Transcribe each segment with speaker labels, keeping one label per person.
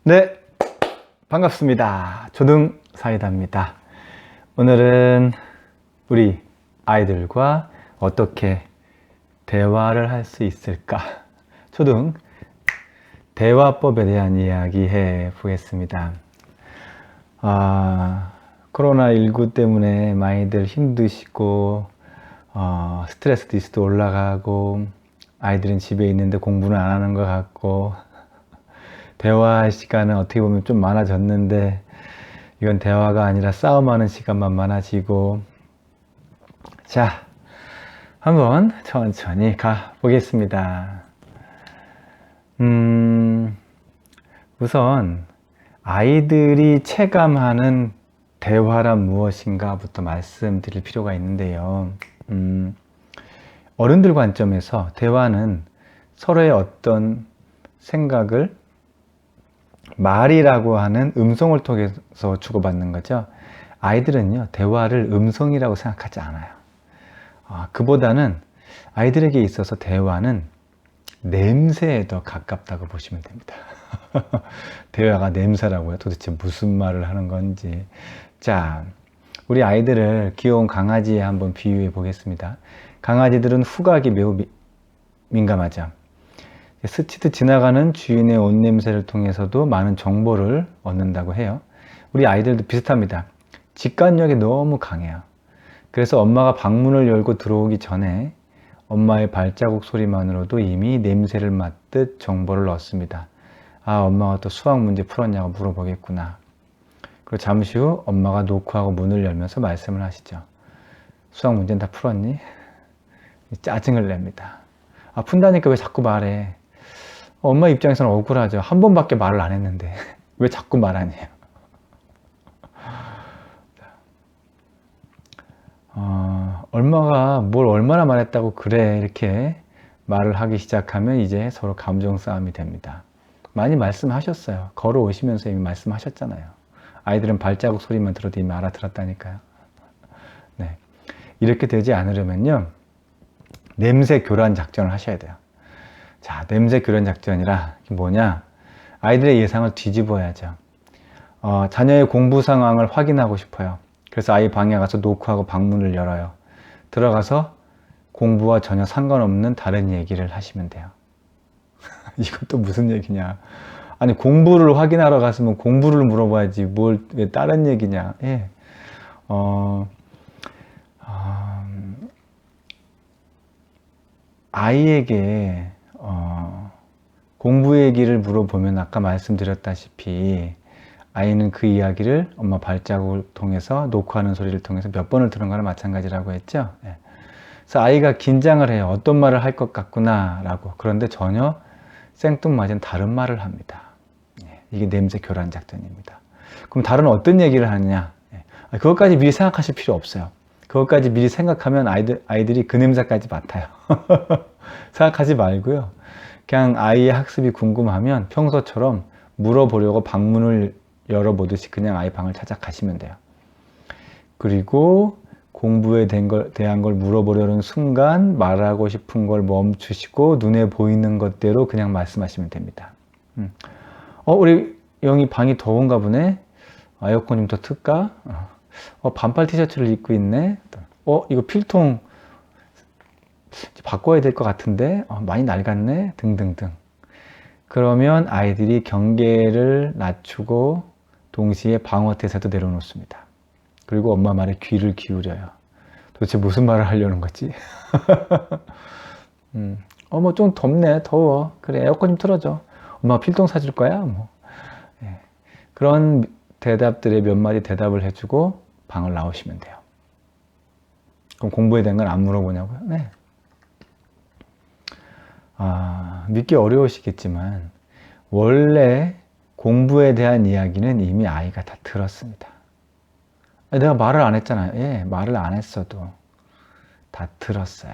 Speaker 1: 네, 반갑습니다. 조등사이다입니다. 오늘은 우리 아이들과 어떻게 대화를 할 수 있을까? 초등 대화법에 대한 이야기 해 보겠습니다. 코로나19 때문에 많이들 힘드시고, 스트레스 지수도 올라가고, 아이들은 집에 있는데 공부는 안 하는 것 같고, 대화할 시간은 어떻게 보면 좀 많아졌는데, 이건 대화가 아니라 싸움하는 시간만 많아지고, 자, 한번 천천히 가 보겠습니다. 우선 아이들이 체감하는 대화란 무엇인가부터 말씀드릴 필요가 있는데요. 어른들 관점에서 대화는 서로의 어떤 생각을 말이라고 하는 음성을 통해서 주고받는 거죠. 아이들은요, 대화를 음성이라고 생각하지 않아요. 그보다는 아이들에게 있어서 대화는 냄새에 더 가깝다고 보시면 됩니다. 대화가 냄새라고요? 도대체 무슨 말을 하는 건지. 자, 우리 아이들을 귀여운 강아지에 한번 비유해 보겠습니다. 강아지들은 후각이 매우 민감하죠. 스치듯 지나가는 주인의 옷 냄새를 통해서도 많은 정보를 얻는다고 해요. 우리 아이들도 비슷합니다. 직관력이 너무 강해요. 그래서 엄마가 방문을 열고 들어오기 전에 엄마의 발자국 소리만으로도 이미 냄새를 맡듯 정보를 얻습니다. 엄마가 또 수학 문제 풀었냐고 물어보겠구나. 그리고 잠시 후 엄마가 노크하고 문을 열면서 말씀을 하시죠. 수학 문제는 다 풀었니? 짜증을 냅니다. 푼다니까 왜 자꾸 말해? 엄마 입장에서는 억울하죠. 한 번밖에 말을 안 했는데 왜 자꾸 말하니? 엄마가 뭘 얼마나 말했다고 그래, 이렇게 말을 하기 시작하면 이제 서로 감정 싸움이 됩니다. 많이 말씀하셨어요. 걸어오시면서 이미 말씀하셨잖아요. 아이들은 발자국 소리만 들어도 이미 알아들었다니까요. 네. 이렇게 되지 않으려면요, 냄새 교란 작전을 하셔야 돼요. 자, 냄새 교란 작전이라 뭐냐? 아이들의 예상을 뒤집어야죠. 자녀의 공부 상황을 확인하고 싶어요. 그래서 아이 방에 가서 노크하고 방문을 열어요. 들어가서 공부와 전혀 상관없는 다른 얘기를 하시면 돼요. 이것도 무슨 얘기냐? 아니, 공부를 확인하러 갔으면 공부를 물어봐야지 뭘 왜 다른 얘기냐? 예. 아이에게 공부 얘기를 물어보면 아까 말씀드렸다시피 아이는 그 이야기를 엄마 발자국을 통해서 노크하는 소리를 통해서 몇 번을 들은 거나 마찬가지라고 했죠. 예. 그래서 아이가 긴장을 해요. 어떤 말을 할 것 같구나 라고. 그런데 전혀 생뚱맞은 다른 말을 합니다. 예. 이게 냄새 교란 작전입니다. 그럼 다른 어떤 얘기를 하느냐? 예. 그것까지 미리 생각하실 필요 없어요. 그것까지 미리 생각하면 아이들이 그 냄새까지 맡아요. 생각하지 말고요. 그냥 아이의 학습이 궁금하면 평소처럼 물어보려고 방문을 열어보듯이 그냥 아이 방을 찾아가시면 돼요. 그리고 공부에 대한 걸 물어보려는 순간 말하고 싶은 걸 멈추시고 눈에 보이는 것대로 그냥 말씀하시면 됩니다. 우리 영희 방이 더운가 보네? 에어컨 좀 더 틀까? 반팔 티셔츠를 입고 있네? 이거 필통 바꿔야 될 것 같은데? 많이 낡았네? 등등등. 그러면 아이들이 경계를 낮추고 동시에 방어태세도 내려놓습니다. 그리고 엄마 말에 귀를 기울여요. 도대체 무슨 말을 하려는 거지? 뭐 좀 덥네, 더워. 그래, 에어컨 좀 틀어줘. 엄마가 필통 사줄 거야? 예. 그런 대답들에 몇 마디 대답을 해주고 방을 나오시면 돼요. 그럼 공부에 대한 건 안 물어보냐고요? 네. 믿기 어려우시겠지만 원래 공부에 대한 이야기는 이미 아이가 다 들었습니다. 내가 말을 안 했잖아요. 예, 말을 안 했어도 다 들었어요.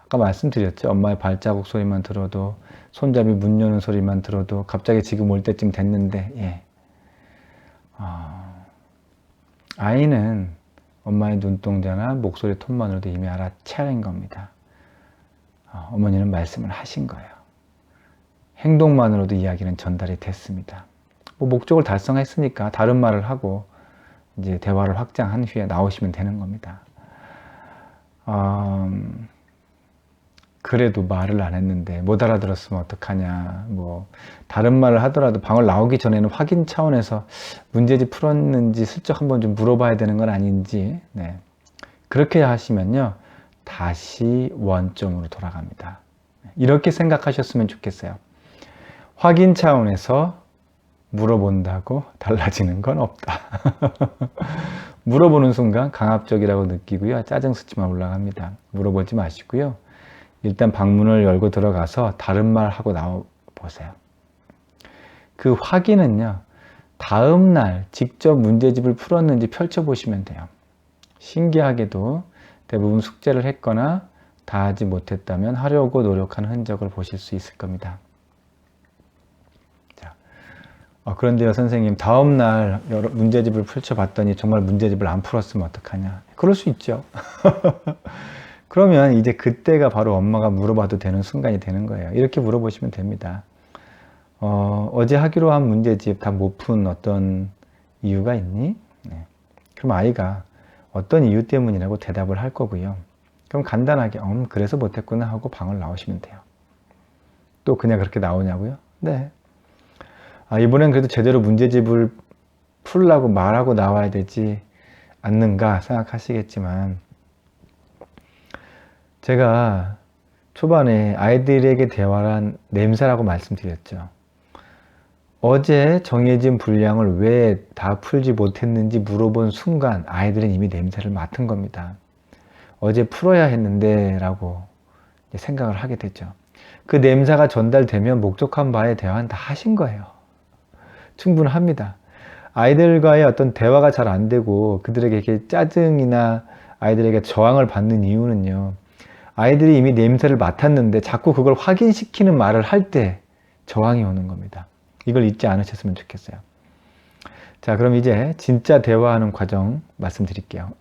Speaker 1: 아까 말씀드렸죠. 엄마의 발자국 소리만 들어도, 손잡이 문 여는 소리만 들어도, 갑자기 지금 올 때쯤 됐는데, 예. 아이는 엄마의 눈동자나 목소리 톤만으로도 이미 알아차린 겁니다. 어머니는 말씀을 하신 거예요. 행동만으로도 이야기는 전달이 됐습니다. 뭐 목적을 달성했으니까 다른 말을 하고 이제 대화를 확장한 후에 나오시면 되는 겁니다. 그래도 말을 안 했는데 못 알아들었으면 어떡하냐, 뭐 다른 말을 하더라도 방을 나오기 전에는 확인 차원에서 문제집 풀었는지 슬쩍 한번 좀 물어봐야 되는 건 아닌지, 네. 그렇게 하시면요 다시 원점으로 돌아갑니다. 이렇게 생각하셨으면 좋겠어요. 확인 차원에서 물어본다고 달라지는 건 없다. 물어보는 순간 강압적이라고 느끼고요, 짜증수치만 올라갑니다. 물어보지 마시고요, 일단 방문을 열고 들어가서 다른 말 하고 나와 보세요. 그 확인은요, 다음 날 직접 문제집을 풀었는지 펼쳐보시면 돼요. 신기하게도 대부분 숙제를 했거나 다 하지 못했다면 하려고 노력하는 흔적을 보실 수 있을 겁니다. 자, 그런데요 선생님, 다음 날 여러 문제집을 펼쳐봤더니 정말 문제집을 안 풀었으면 어떡하냐. 그럴 수 있죠. 그러면 이제 그때가 바로 엄마가 물어봐도 되는 순간이 되는 거예요. 이렇게 물어보시면 됩니다. 어제 하기로 한 문제집 다 못 푼 어떤 이유가 있니? 네. 그럼 아이가 어떤 이유 때문이라고 대답을 할 거고요. 그럼 간단하게 그래서 못했구나 하고 방을 나오시면 돼요. 또 그냥 그렇게 나오냐고요? 네. 이번엔 그래도 제대로 문제집을 풀라고 말하고 나와야 되지 않는가 생각하시겠지만, 제가 초반에 아이들에게 대화란 냄새라고 말씀드렸죠. 어제 정해진 분량을 왜 다 풀지 못했는지 물어본 순간 아이들은 이미 냄새를 맡은 겁니다. 어제 풀어야 했는데 라고 생각을 하게 되죠. 그 냄새가 전달되면 목적한 바에 대화는 다 하신 거예요. 충분합니다. 아이들과의 어떤 대화가 잘 안 되고 그들에게 이렇게 짜증이나 아이들에게 저항을 받는 이유는요, 아이들이 이미 냄새를 맡았는데 자꾸 그걸 확인시키는 말을 할 때 저항이 오는 겁니다. 이걸 잊지 않으셨으면 좋겠어요. 자, 그럼 이제 진짜 대화하는 과정 말씀드릴게요.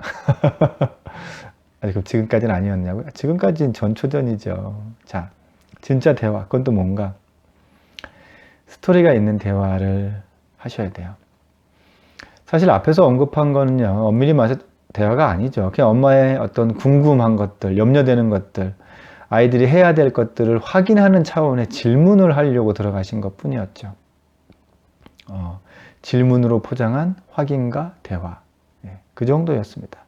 Speaker 1: 그럼 지금까지는 아니었냐고요? 지금까지는 전초전이죠. 자, 진짜 대화, 그건 또 뭔가? 스토리가 있는 대화를 하셔야 돼요. 사실 앞에서 언급한 거는요, 엄밀히 말해서 대화가 아니죠. 그냥 엄마의 어떤 궁금한 것들, 염려되는 것들, 아이들이 해야 될 것들을 확인하는 차원의 질문을 하려고 들어가신 것 뿐이었죠. 질문으로 포장한 확인과 대화, 그 정도였습니다.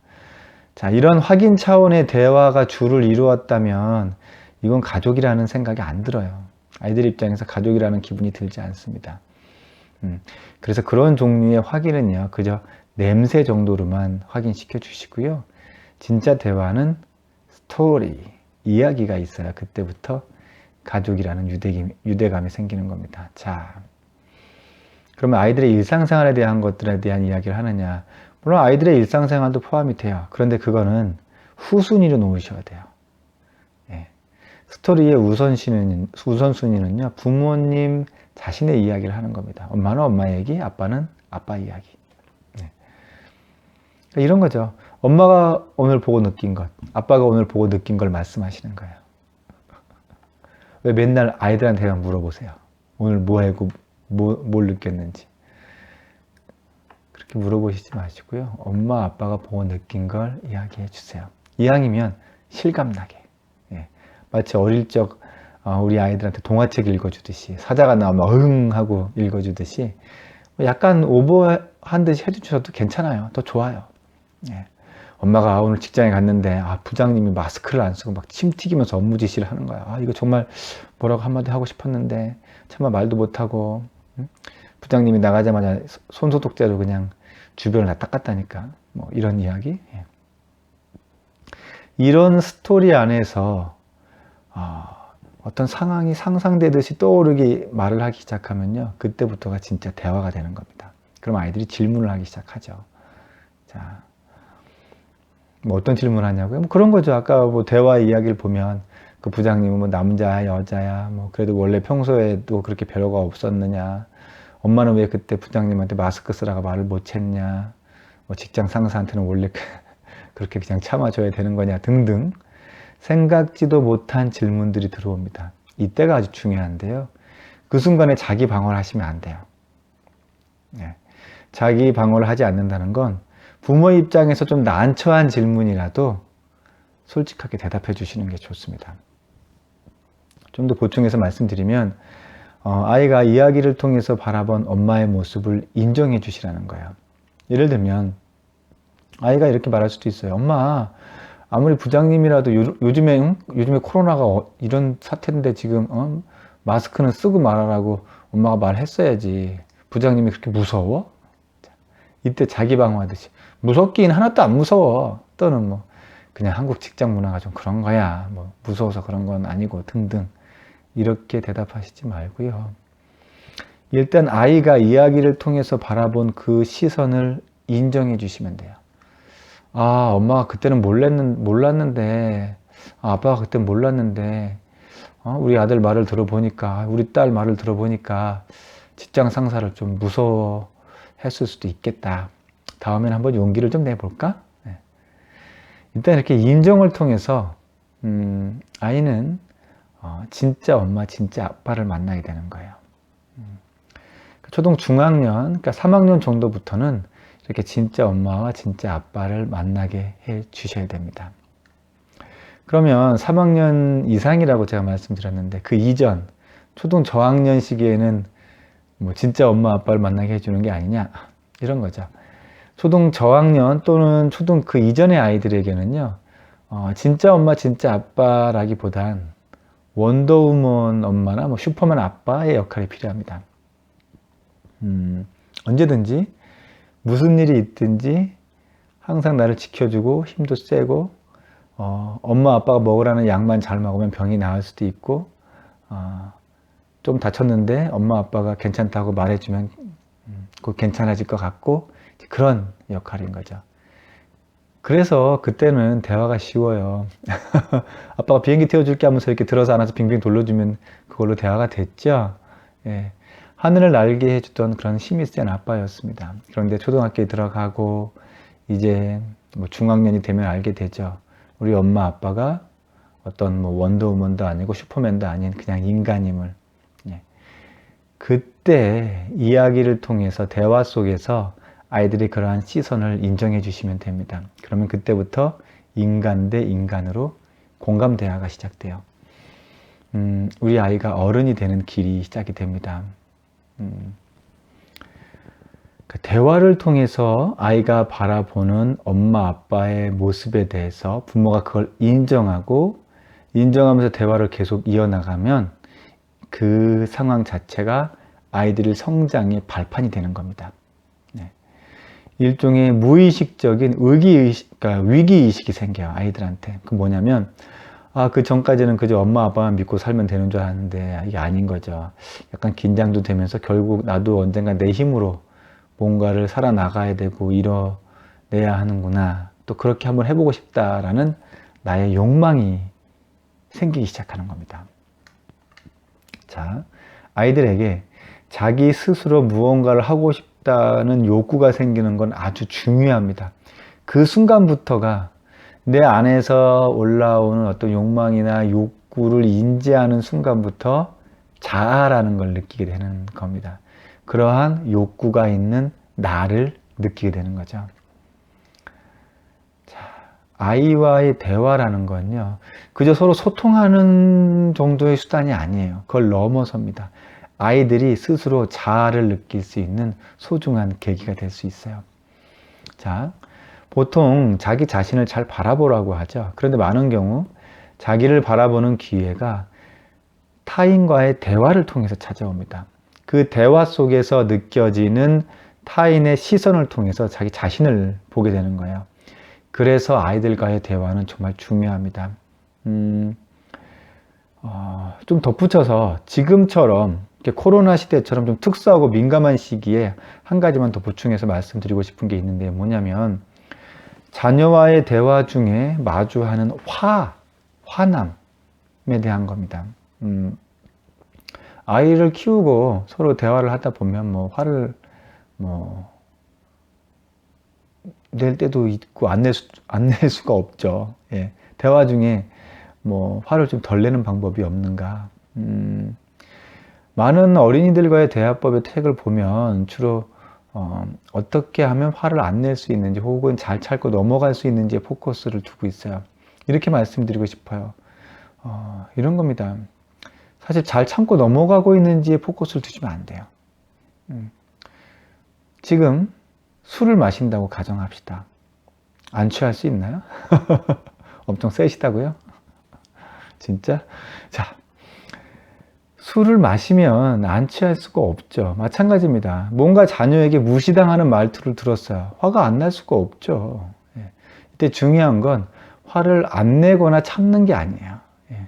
Speaker 1: 자, 이런 확인 차원의 대화가 주를 이루었다면 이건 가족이라는 생각이 안 들어요. 아이들 입장에서 가족이라는 기분이 들지 않습니다. 그래서 그런 종류의 확인은요, 그저 냄새 정도로만 확인시켜 주시고요. 진짜 대화는 스토리, 이야기가 있어야 그때부터 가족이라는 유대감이 생기는 겁니다. 자, 그러면 아이들의 일상생활에 대한 것들에 대한 이야기를 하느냐? 물론 아이들의 일상생활도 포함이 돼요. 그런데 그거는 후순위로 놓으셔야 돼요. 스토리의 우선순위는요, 부모님 자신의 이야기를 하는 겁니다. 엄마는 엄마 얘기, 아빠는 아빠 이야기. 이런 거죠. 엄마가 오늘 보고 느낀 것, 아빠가 오늘 보고 느낀 걸 말씀하시는 거예요. 왜 맨날 아이들한테만 물어보세요? 오늘 뭐 하고 뭘 느꼈는지. 그렇게 물어보시지 마시고요. 엄마, 아빠가 보고 느낀 걸 이야기해 주세요. 이왕이면 실감나게. 마치 어릴 적 우리 아이들한테 동화책 읽어주듯이, 사자가 나오면 응 하고 읽어주듯이 약간 오버한 듯이 해주셔도 괜찮아요. 더 좋아요. 엄마가 오늘 직장에 갔는데 부장님이 마스크를 안 쓰고 막 침 튀기면서 업무 지시를 하는 거야. 이거 정말 뭐라고 한마디 하고 싶었는데 차마 말도 못하고, 부장님이 나가자마자 손소독제로 그냥 주변을 다 닦았다니까. 뭐 이런 이야기. 이런 스토리 안에서 어떤 상황이 상상되듯이 떠오르게 말을 하기 시작하면요, 그때부터가 진짜 대화가 되는 겁니다. 그럼 아이들이 질문을 하기 시작하죠. 자, 뭐 어떤 질문을 하냐고요? 뭐 그런 거죠. 아까 뭐 대화 이야기를 보면 그 부장님은 뭐 남자야, 여자야, 뭐 그래도 원래 평소에도 그렇게 별로가 없었느냐? 엄마는 왜 그때 부장님한테 마스크 쓰라고 말을 못 했냐? 뭐 직장 상사한테는 원래 그렇게 그냥 참아줘야 되는 거냐? 등등. 생각지도 못한 질문들이 들어옵니다. 이때가 아주 중요한데요. 그 순간에 자기 방어를 하시면 안 돼요. 예. 자기 방어를 하지 않는다는 건 부모 입장에서 좀 난처한 질문이라도 솔직하게 대답해 주시는 게 좋습니다. 좀 더 보충해서 말씀드리면 아이가 이야기를 통해서 바라본 엄마의 모습을 인정해 주시라는 거예요. 예를 들면 아이가 이렇게 말할 수도 있어요. 엄마, 아무리 부장님이라도 요즘에 코로나가 이런 사태인데 지금 마스크는 쓰고 말하라고 엄마가 말했어야지. 부장님이 그렇게 무서워? 이때 자기 방어하듯이 무섭긴 하나도 안 무서워. 또는 뭐 그냥 한국 직장 문화가 좀 그런 거야. 뭐 무서워서 그런 건 아니고 등등 이렇게 대답하시지 말고요. 일단 아이가 이야기를 통해서 바라본 그 시선을 인정해 주시면 돼요. 아, 엄마가 그때는 몰랐는데, 아빠가 그때 몰랐는데, 우리 아들 말을 들어보니까, 우리 딸 말을 들어보니까 직장 상사를 좀 무서워했을 수도 있겠다. 다음에는 한번 용기를 좀 내볼까? 네. 일단 이렇게 인정을 통해서 아이는 진짜 엄마, 진짜 아빠를 만나게 되는 거예요. 초등 중학년, 그러니까 3학년 정도부터는 이렇게 진짜 엄마와 진짜 아빠를 만나게 해 주셔야 됩니다. 그러면 3학년 이상이라고 제가 말씀드렸는데 그 이전 초등 저학년 시기에는 뭐 진짜 엄마 아빠를 만나게 해주는 게 아니냐 이런 거죠. 초등 저학년 또는 초등 그 이전의 아이들에게는요 진짜 엄마 진짜 아빠라기보단 원더우먼 엄마나 뭐 슈퍼맨 아빠의 역할이 필요합니다. 언제든지 무슨 일이 있든지 항상 나를 지켜주고 힘도 세고 엄마 아빠가 먹으라는 약만 잘 먹으면 병이 나을 수도 있고 좀 다쳤는데 엄마 아빠가 괜찮다고 말해주면 곧 괜찮아질 것 같고 그런 역할인 거죠. 그래서 그때는 대화가 쉬워요. 아빠가 비행기 태워줄게 하면서 이렇게 들어서 안아서 빙빙 돌려주면 그걸로 대화가 됐죠. 예. 하늘을 날게 해주던 그런 힘이 센 아빠였습니다. 그런데 초등학교에 들어가고 이제 뭐 중학년이 되면 알게 되죠. 우리 엄마 아빠가 어떤 뭐 원더우먼도 아니고 슈퍼맨도 아닌 그냥 인간임을. 예. 그때 이야기를 통해서 대화 속에서 아이들이 그러한 시선을 인정해 주시면 됩니다. 그러면 그때부터 인간 대 인간으로 공감 대화가 시작돼요. 우리 아이가 어른이 되는 길이 시작이 됩니다. 그 대화를 통해서 아이가 바라보는 엄마 아빠의 모습에 대해서 부모가 그걸 인정하면서 대화를 계속 이어나가면 그 상황 자체가 아이들의 성장의 발판이 되는 겁니다. 네. 일종의 무의식적인 그러니까 위기의식이 생겨요, 아이들한테. 그 뭐냐면 그 전까지는 그저 엄마 아빠만 믿고 살면 되는 줄 알았는데 이게 아닌 거죠. 약간 긴장도 되면서 결국 나도 언젠가 내 힘으로 뭔가를 살아나가야 되고 이뤄내야 하는구나. 또 그렇게 한번 해보고 싶다라는 나의 욕망이 생기기 시작하는 겁니다. 자, 아이들에게 자기 스스로 무언가를 하고 싶다는 욕구가 생기는 건 아주 중요합니다. 그 순간부터가 내 안에서 올라오는 어떤 욕망이나 욕구를 인지하는 순간부터 자아라는 걸 느끼게 되는 겁니다. 그러한 욕구가 있는 나를 느끼게 되는 거죠. 자, 아이와의 대화라는 건요, 그저 서로 소통하는 정도의 수단이 아니에요. 그걸 넘어섭니다. 아이들이 스스로 자아를 느낄 수 있는 소중한 계기가 될 수 있어요. 자, 보통 자기 자신을 잘 바라보라고 하죠. 그런데 많은 경우 자기를 바라보는 기회가 타인과의 대화를 통해서 찾아옵니다. 그 대화 속에서 느껴지는 타인의 시선을 통해서 자기 자신을 보게 되는 거예요. 그래서 아이들과의 대화는 정말 중요합니다. 좀 덧붙여서 지금처럼 코로나 시대처럼 좀 특수하고 민감한 시기에 한 가지만 더 보충해서 말씀드리고 싶은 게 있는데 뭐냐면 자녀와의 대화 중에 마주하는 화남에 대한 겁니다. 아이를 키우고 서로 대화를 하다 보면 뭐 화를 낼 때도 있고 안 낼 수가 없죠. 예. 대화 중에 뭐 화를 좀 덜 내는 방법이 없는가? 많은 어린이들과의 대화법의 책을 보면 주로 어떻게 하면 화를 안 낼 수 있는지 혹은 잘 참고 넘어갈 수 있는지에 포커스를 두고 있어요. 이렇게 말씀드리고 싶어요. 이런 겁니다. 사실 잘 참고 넘어가고 있는지에 포커스를 두시면 안 돼요. 지금 술을 마신다고 가정합시다. 안 취할 수 있나요? 엄청 세시다고요? 진짜? 자, 술을 마시면 안 취할 수가 없죠. 마찬가지입니다. 뭔가 자녀에게 무시당하는 말투를 들었어요. 화가 안 날 수가 없죠. 예. 이때 중요한 건 화를 안 내거나 참는 게 아니에요. 예.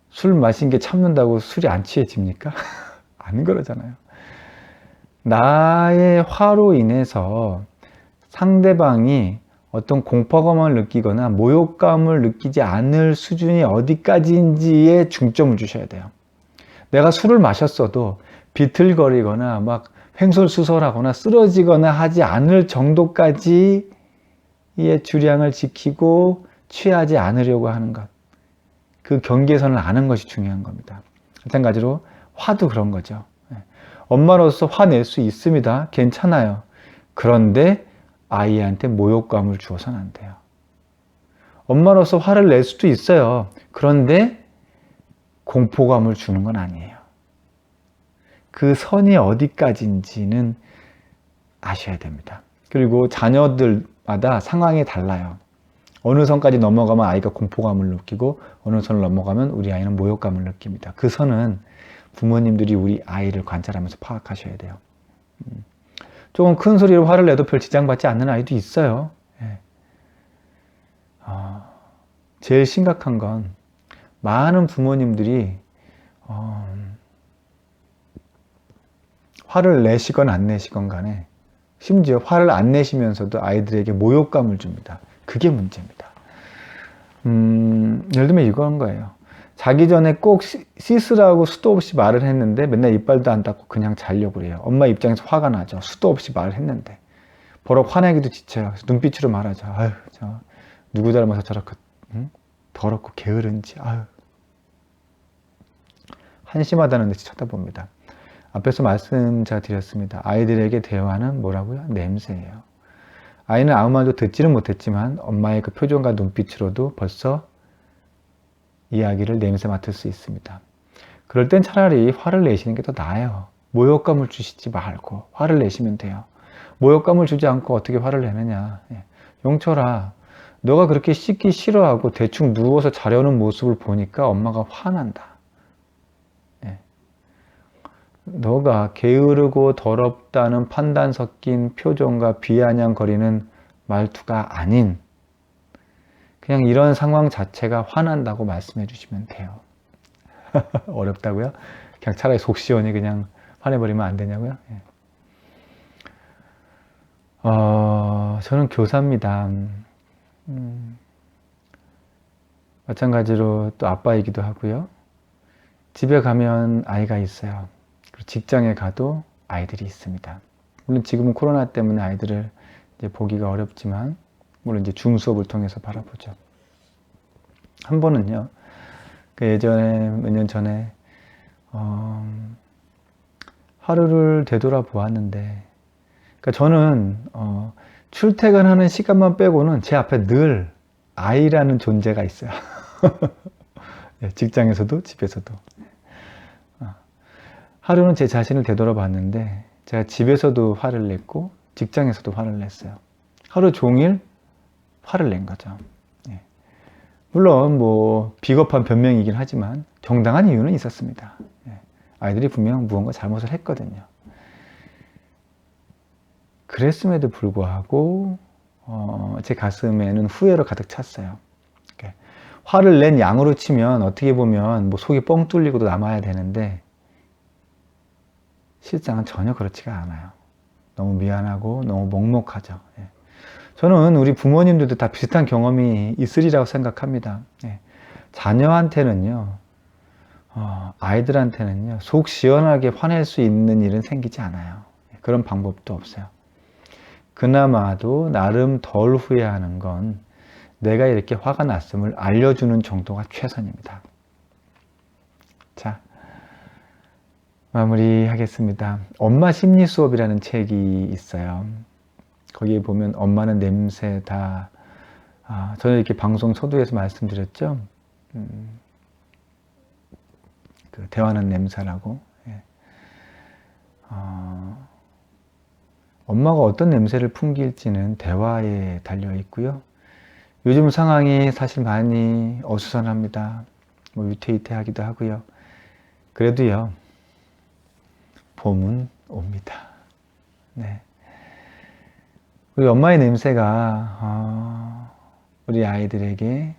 Speaker 1: 술 마신 게 참는다고 술이 안 취해집니까? 안 그러잖아요. 나의 화로 인해서 상대방이 어떤 공포감을 느끼거나 모욕감을 느끼지 않을 수준이 어디까지인지에 중점을 주셔야 돼요. 내가 술을 마셨어도 비틀거리거나 막 횡설수설하거나 쓰러지거나 하지 않을 정도까지의 주량을 지키고 취하지 않으려고 하는 것. 그 경계선을 아는 것이 중요한 겁니다. 마찬가지로 화도 그런 거죠. 엄마로서 화낼 수 있습니다. 괜찮아요. 그런데 아이한테 모욕감을 주어서는 안 돼요. 엄마로서 화를 낼 수도 있어요. 그런데 공포감을 주는 건 아니에요. 그 선이 어디까지인지는 아셔야 됩니다. 그리고 자녀들마다 상황이 달라요. 어느 선까지 넘어가면 아이가 공포감을 느끼고 어느 선을 넘어가면 우리 아이는 모욕감을 느낍니다. 그 선은 부모님들이 우리 아이를 관찰하면서 파악하셔야 돼요. 조금 큰 소리로 화를 내도 별 지장받지 않는 아이도 있어요. 예. 제일 심각한 건 많은 부모님들이 화를 내시건 안 내시건 간에 심지어 화를 안 내시면서도 아이들에게 모욕감을 줍니다. 그게 문제입니다. 예를 들면 이건 거예요. 자기 전에 꼭 씻으라고 수도 없이 말을 했는데 맨날 이빨도 안 닦고 그냥 자려고 그래요. 엄마 입장에서 화가 나죠. 수도 없이 말을 했는데. 버럭 화내기도 지쳐요. 눈빛으로 말하죠. 아유, 누구 닮아서 저렇게 더럽고 게으른지. 아유. 한심하다는 듯이 쳐다봅니다. 앞에서 말씀 제가 드렸습니다. 아이들에게 대화는 뭐라고요? 냄새예요. 아이는 아무 말도 듣지는 못했지만 엄마의 그 표정과 눈빛으로도 벌써 이야기를 냄새 맡을 수 있습니다. 그럴 땐 차라리 화를 내시는 게 더 나아요. 모욕감을 주시지 말고 화를 내시면 돼요. 모욕감을 주지 않고 어떻게 화를 내느냐. 용철아, 너가 그렇게 씻기 싫어하고 대충 누워서 자려는 모습을 보니까 엄마가 화난다. 너가 게으르고 더럽다는 판단 섞인 표정과 비아냥거리는 말투가 아닌 그냥 이런 상황 자체가 화난다고 말씀해 주시면 돼요. 어렵다고요? 그냥 차라리 속 시원히 그냥 화내버리면 안 되냐고요? 예. 저는 교사입니다. 마찬가지로 또 아빠이기도 하고요. 집에 가면 아이가 있어요. 그리고 직장에 가도 아이들이 있습니다. 물론 지금은 코로나 때문에 아이들을 이제 보기가 어렵지만 물론 이제 줌 수업을 통해서 바라보죠. 한 번은요, 그 예전에 몇 년 전에 하루를 되돌아보았는데, 그러니까 저는 출퇴근하는 시간만 빼고는 제 앞에 늘 아이라는 존재가 있어요. 직장에서도 집에서도. 하루는 제 자신을 되돌아봤는데 제가 집에서도 화를 냈고 직장에서도 화를 냈어요. 하루 종일 화를 낸 거죠. 물론 뭐 비겁한 변명이긴 하지만 정당한 이유는 있었습니다. 아이들이 분명 무언가 잘못을 했거든요. 그랬음에도 불구하고 제 가슴에는 후회로 가득 찼어요. 화를 낸 양으로 치면 어떻게 보면 뭐 속이 뻥 뚫리고도 남아야 되는데 실상은 전혀 그렇지가 않아요. 너무 미안하고 너무 먹먹하죠. 저는 우리 부모님들도 다 비슷한 경험이 있으리라고 생각합니다. 자녀한테는요, 아이들한테는요, 속 시원하게 화낼 수 있는 일은 생기지 않아요. 그런 방법도 없어요. 그나마도 나름 덜 후회하는 건 내가 이렇게 화가 났음을 알려주는 정도가 최선입니다. 자, 마무리하겠습니다. 엄마 심리 수업이라는 책이 있어요. 거기에 보면 엄마는 냄새다. 저는 이렇게 방송 서두에서 말씀드렸죠. 그 대화는 냄새라고. 예. 엄마가 어떤 냄새를 풍길지는 대화에 달려 있고요. 요즘 상황이 사실 많이 어수선합니다. 뭐 위태위태하기도 하고요. 그래도요, 봄은 옵니다. 네. 우리 엄마의 냄새가 우리 아이들에게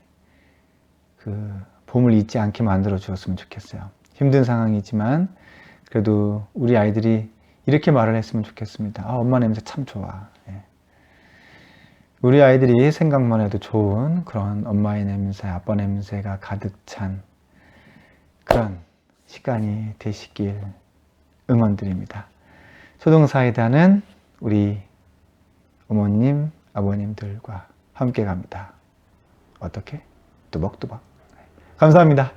Speaker 1: 그 봄을 잊지 않게 만들어 주었으면 좋겠어요. 힘든 상황이지만 그래도 우리 아이들이 이렇게 말을 했으면 좋겠습니다. 엄마 냄새 참 좋아. 예. 우리 아이들이 생각만 해도 좋은 그런 엄마의 냄새, 아빠 냄새가 가득 찬 그런 시간이 되시길 응원드립니다. 소동사이다는 우리 어머님, 아버님들과 함께 갑니다. 어떻게? 뚜벅뚜벅. 감사합니다.